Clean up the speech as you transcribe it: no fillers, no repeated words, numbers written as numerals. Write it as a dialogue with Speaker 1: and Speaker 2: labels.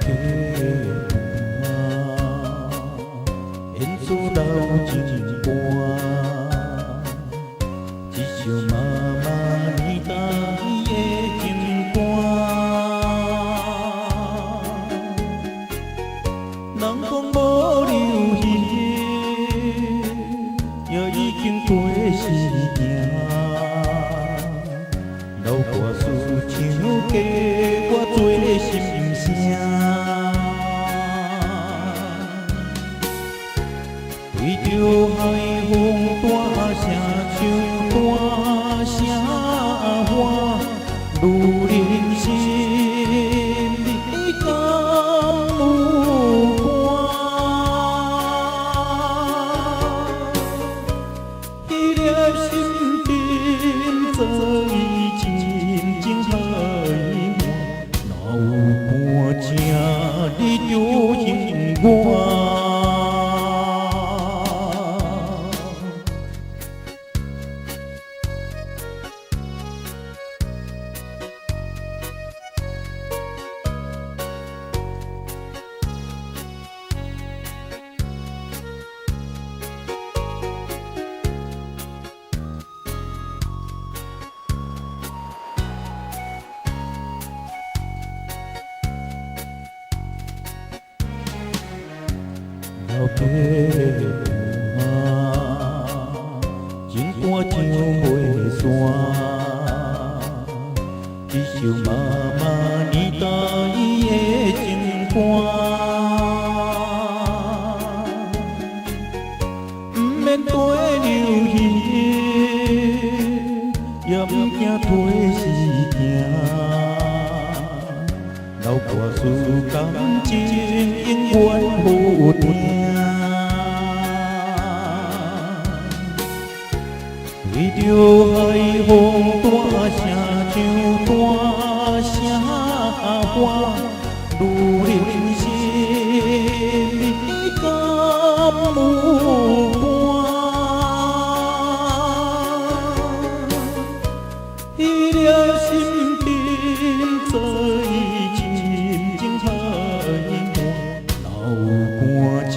Speaker 1: 客啊，演出老情歌，一首妈妈年代的情歌。人讲无流行的，也已经过时行。老歌词唱假，我做心声。对着海风大声唱大声话，愈认真你敢有看？迄粒心灯早已静静海满，哪有半正你着嫌我？老爸啊，情歌唱袂煞，一首妈妈年代的情歌。不免跟流行，也不惊褪时行。老歌词感情永远好听，对着海风大声唱大声话，愈认真你敢有伴？迄粒心灯早已静静海满，哪有半正？